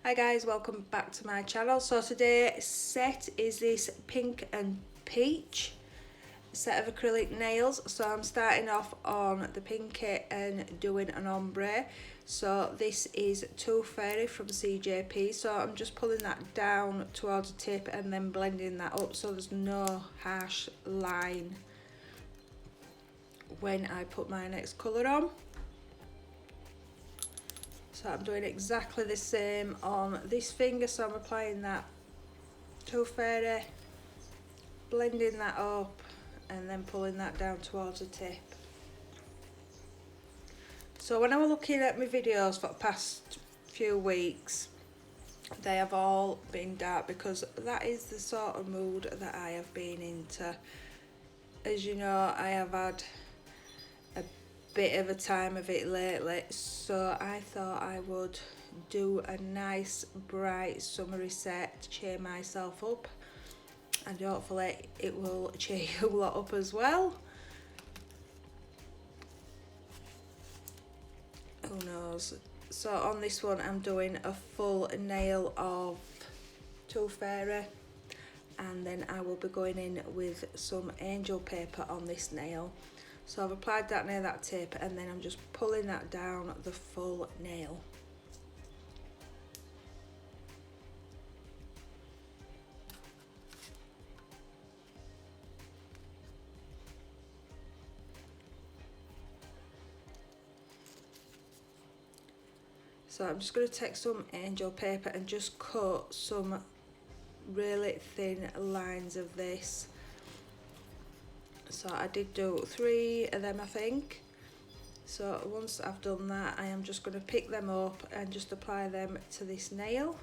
Hi guys, welcome back to my channel. So today's set is this pink and peach set of acrylic nails. So I'm starting off on the pinky and doing an ombre. So this is Too Fairy from CJP. So I'm just pulling that down towards the tip and then blending that up so there's no harsh line when I put my next colour on. So I'm doing exactly the same on this finger, so I'm applying that Too Fairy, blending that up and then pulling that down towards the tip. So when I was looking at my videos for the past few weeks, they have all been dark because that is the sort of mood that I have been into. As you know, I have had a bit of a time of it lately, so I thought I would do a nice bright summery set to cheer myself up, and hopefully it will cheer you a lot up as well. Who knows? So on this one I'm doing a full nail of Too Fairy, and then I will be going in with some angel paper on this nail. So I've applied that near that tip and then I'm just pulling that down the full nail. So I'm just going to take some angel paper and just cut some really thin lines of this. So I did do 3 of them, I think. So once I've done that, I am just going to pick them up and just apply them to this nail.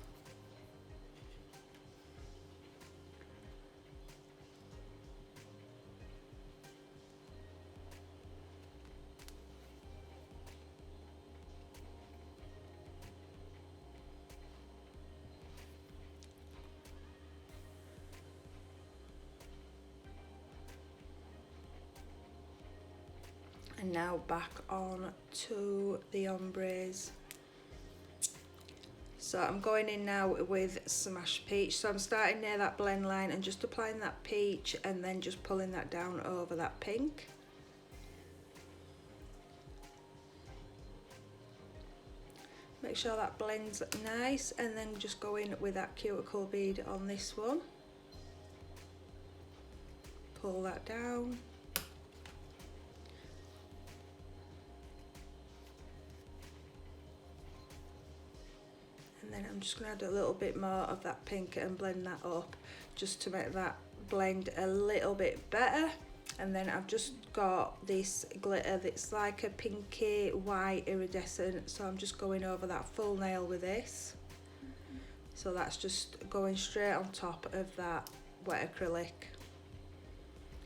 And now back on to the ombres. So I'm going in now with Smash Peach. So I'm starting near that blend line and just applying that peach and then just pulling that down over that pink. Make sure that blends nice, and then just go in with that cuticle bead on this one. Pull that down. And then I'm just going to add a little bit more of that pink and blend that up just to make that blend a little bit better. And then I've just got this glitter that's like a pinky white iridescent, so I'm just going over that full nail with this. So that's just going straight on top of that wet acrylic.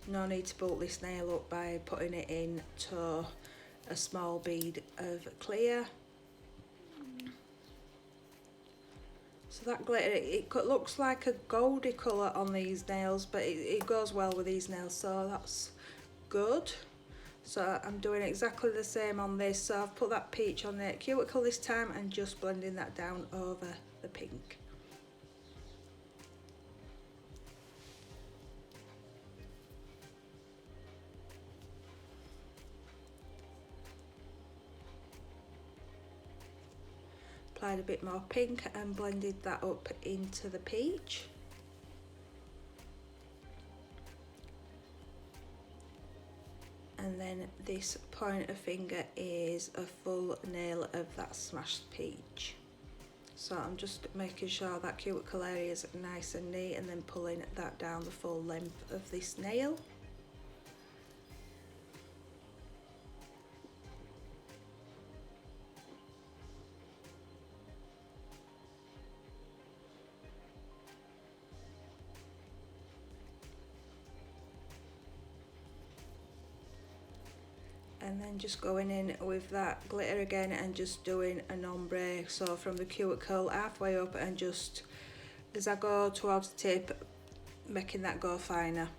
No need to bulk this nail up by putting it into a small bead of clear. So that glitter, it looks like a goldy colour on these nails, but it goes well with these nails, so that's good. So I'm doing exactly the same on this. So I've put that peach on the cuticle this time and just blending that down over the pink. Applied a bit more pink and blended that up into the peach. And then this pointer finger is a full nail of that smashed peach. So I'm just making sure that cuticle area is nice and neat, and then pulling that down the full length of this nail. And then just going in with that glitter again and just doing an ombre, so from the cuticle halfway up, and just as I go towards the tip, making that go finer.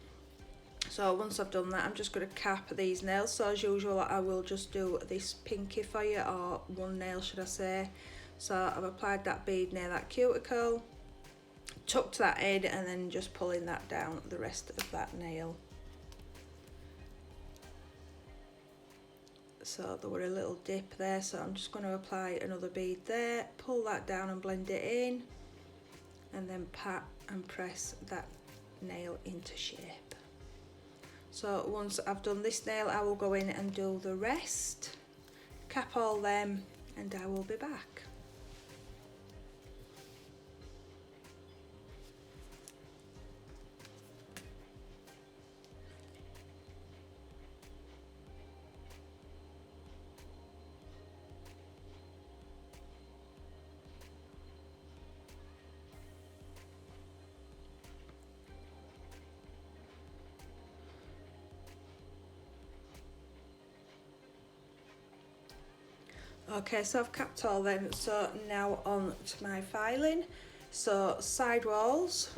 So once I've done that, I'm just going to cap these nails. So as usual, I will just do this pinky for you, or one nail should I say. So I've applied that bead near that cuticle, tucked that in, and then just pulling that down the rest of that nail. So there were a little dip there, so I'm just going to apply another bead there, pull that down and blend it in, and then pat and press that nail into shape. So once I've done this nail, I will go in and do the rest, cap all them, and I will be back. Okay, so I've capped all them, so now on to my filing. So side walls.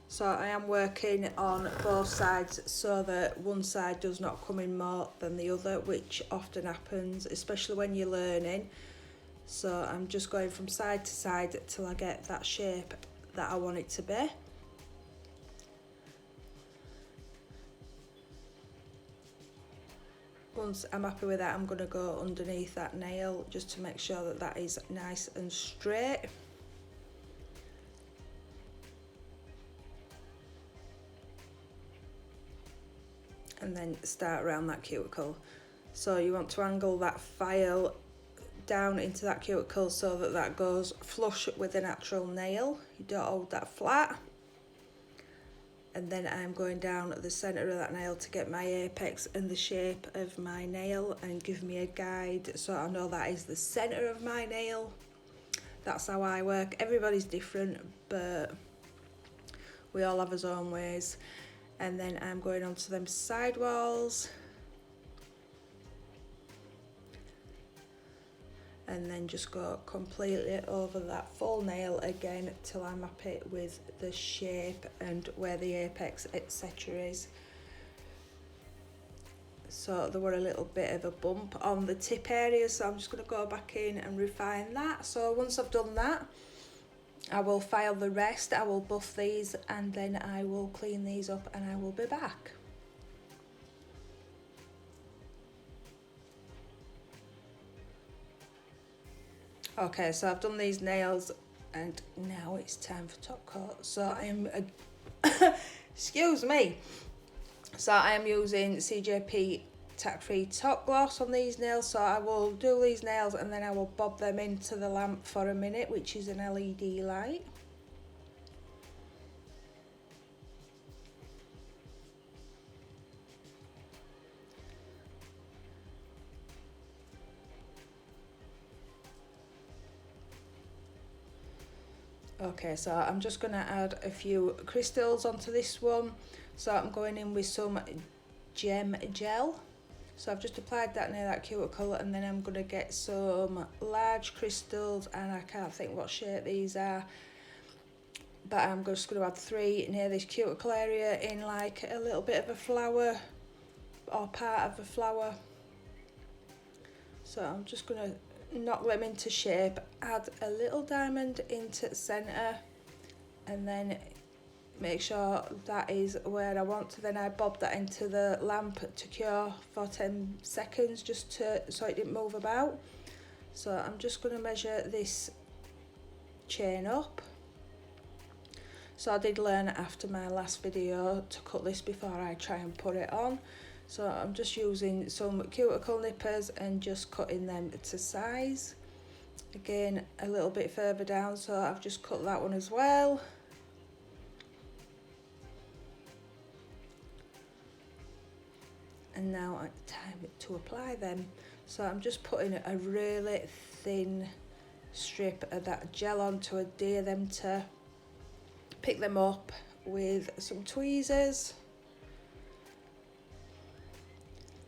So I am working on both sides so that one side does not come in more than the other, which often happens, especially when you're learning. So I'm just going from side to side till I get that shape that I want it to be. Once I'm happy with that, I'm going to go underneath that nail just to make sure that that is nice and straight. And then start around that cuticle. So you want to angle that file down into that cuticle so that that goes flush with the natural nail. You don't hold that flat. And then I'm going down at the centre of that nail to get my apex and the shape of my nail and give me a guide so I know that is the centre of my nail. That's how I work. Everybody's different, but we all have our own ways. And then I'm going on to them side walls. And then just go completely over that full nail again till I'm happy with the shape and where the apex etc. is. So there were a little bit of a bump on the tip area, so I'm just going to go back in and refine that. So once I've done that, I will file the rest, I will buff these, and then I will clean these up and I will be back. Okay, so I've done these nails and now it's time for top coat. So I am, excuse me. So I am using CJP Tack Free Top Gloss on these nails. So I will do these nails and then I will bob them into the lamp for a minute, which is an LED light. Okay, so I'm just going to add a few crystals onto this one. So I'm going in with some gem gel. So I've just applied that near that cuticle, and then I'm going to get some large crystals, and I can't think what shape these are. But I'm just going to add 3 near this cuticle area in like a little bit of a flower or part of a flower. So I'm just going to knock them into shape, add a little diamond into the centre, and then make sure that is where I want to. Then I bob that into the lamp to cure for 10 seconds just so it didn't move about. So I'm just going to measure this chain up. So I did learn after my last video to cut this before I try and put it on. So I'm just using some cuticle nippers and just cutting them to size. Again, a little bit further down, so I've just cut that one as well. And now it's time to apply them. So I'm just putting a really thin strip of that gel on to adhere them to. Pick them up with some tweezers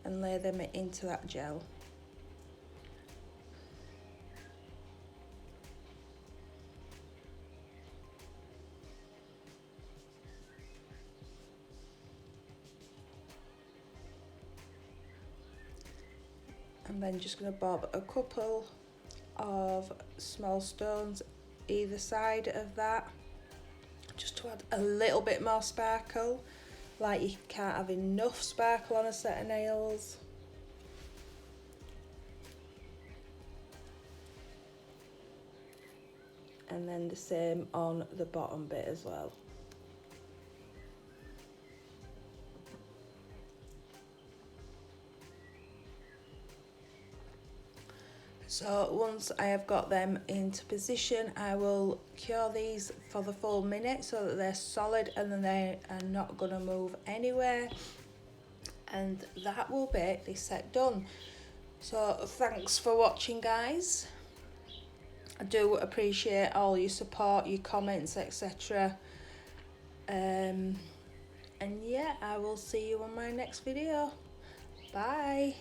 and lay them into that gel. And then just going to bob a couple of small stones either side of that, just to add a little bit more sparkle. Like you can't have enough sparkle on a set of nails. And then the same on the bottom bit as well. So once I have got them into position, I will cure these for the full minute so that they're solid and then they are not going to move anywhere. And that will be this set done. So thanks for watching, guys. I do appreciate all your support, your comments, etc. And yeah, I will see you on my next video. Bye.